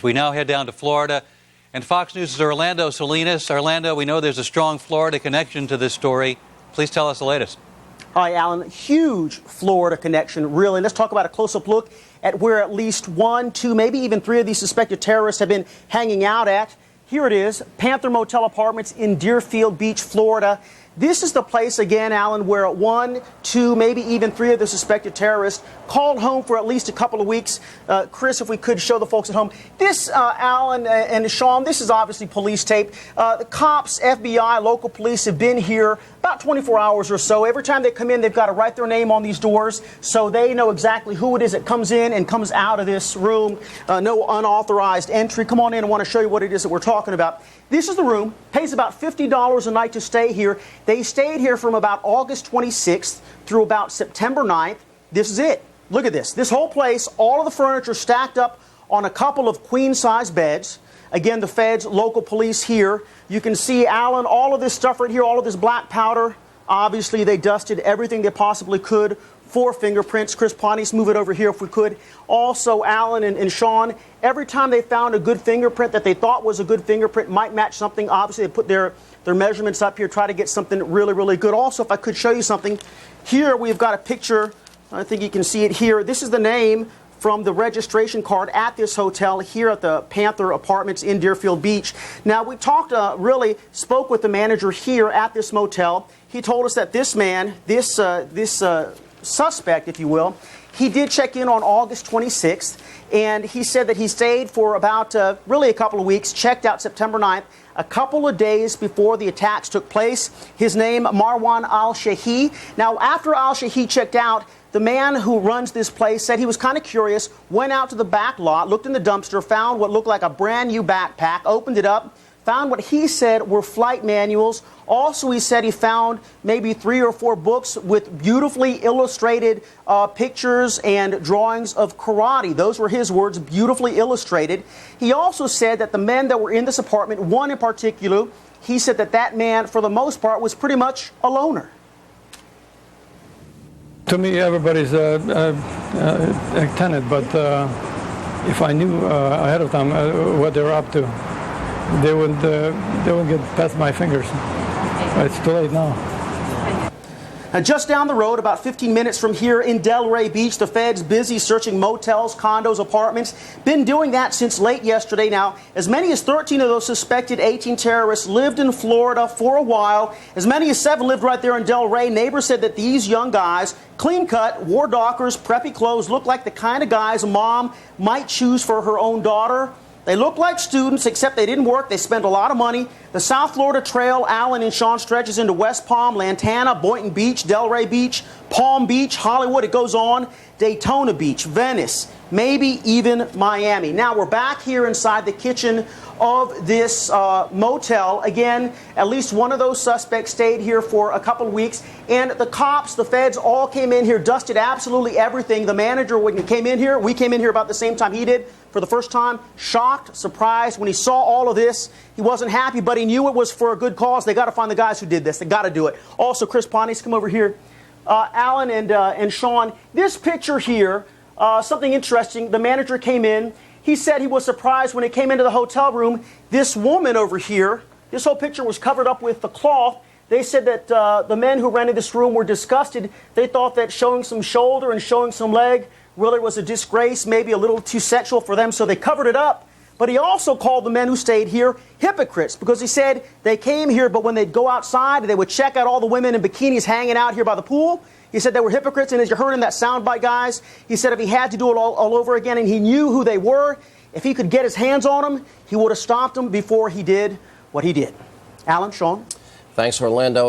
We now head down to Florida, and Fox News' Orlando Salinas. Orlando, we know there's a strong Florida connection to this story. Please tell us the latest. Hi, Alan. Huge Florida connection, really. Let's talk about a close-up look at where at least one, two, maybe even three of these suspected terrorists have been hanging out at. Here it is, Panther Motel Apartments in Deerfield Beach, Florida. This is the place, again, Alan, where one, two, maybe even three of the suspected terrorists called home for at least a couple of weeks. Chris, if we could show the folks at home. This, Alan and Sean, this is obviously police tape. The cops, FBI, local police have been here about 24 hours or so. Every time they come in, they've got to write their name on these doors so they know exactly who it is that comes in and comes out of this room. No unauthorized entry. Come on in. I want to show you what it is that we're talking about. This is the room. Pays about $50 a night to stay here. They stayed here from about August 26th through about September 9th. This is it. Look at this. This whole place, all of the furniture stacked up on a couple of queen-size beds. Again, the feds, local police here. You can see, Alan, all of this stuff right here, all of this black powder. Obviously, they dusted everything they possibly could for fingerprints. Chris Pontius, move it over here if we could. Also, Alan and Sean, every time they found a good fingerprint that they thought was a good fingerprint, might match something, obviously they put their measurements up here, try to get something really, really good. Also, if I could show you something, here we've got a picture. I think you can see it here. This is the name from the registration card at this hotel here at the Panther Apartments in Deerfield Beach. Now, we talked, spoke with the manager here at this motel. He told us that this man, this suspect, if you will, he did check in on August 26th, and he said that he stayed for about really a couple of weeks, checked out September 9th, a couple of days before the attacks took place. His name, Marwan Al-Shehi. Now, after Al-Shehi checked out, the man who runs this place said he was kind of curious, went out to the back lot, looked in the dumpster, found what looked like a brand new backpack, opened it up, found what he said were flight manuals. Also, he said he found maybe 3 or 4 books with beautifully illustrated pictures and drawings of karate. Those were his words, beautifully illustrated. He also said that the men that were in this apartment, one in particular, he said that that man, for the most part, was pretty much a loner. To me, everybody's a tenant, but if I knew ahead of time what they were up to, they wouldn't get past my fingers. It's too late now. Now, just down the road, about 15 minutes from here in Delray Beach, the feds busy searching motels, condos, apartments. Been doing that since late yesterday. Now, as many as 13 of those suspected 18 terrorists lived in Florida for a while. As many as 7 lived right there in Delray. Neighbors said that these young guys, clean cut, wore Dockers, preppy clothes, looked like the kind of guys a mom might choose for her own daughter. They look like students, except they didn't work. They spent a lot of money. The South Florida Trail, Alan and Sean, stretches into West Palm, Lantana, Boynton Beach, Delray Beach, Palm Beach, Hollywood. It goes on. Daytona Beach, Venice, maybe even Miami. Now, we're back here inside the kitchen of this motel. Again, at least one of those suspects stayed here for a couple of weeks. And the cops, the feds, all came in here, dusted absolutely everything. The manager, when he came in here, we came in here about the same time he did for the first time. Shocked, surprised. When he saw all of this, he wasn't happy, but he knew it was for a good cause. They got to find the guys who did this. They got to do it. Also, Chris Pontius, come over here. Alan and Sean, this picture here, something interesting. The manager came in. He said he was surprised when he came into the hotel room. This woman over here, this whole picture was covered up with the cloth. They said that the men who rented this room were disgusted. They thought that showing some shoulder and showing some leg really was a disgrace, maybe a little too sexual for them, so they covered it up. But he also called the men who stayed here hypocrites, because he said they came here, but when they'd go outside, they would check out all the women in bikinis hanging out here by the pool. He said they were hypocrites, and as you heard in that soundbite, guys, he said if he had to do it all over again and he knew who they were, if he could get his hands on them, he would have stopped them before he did what he did. Alan, Sean? Thanks, Orlando.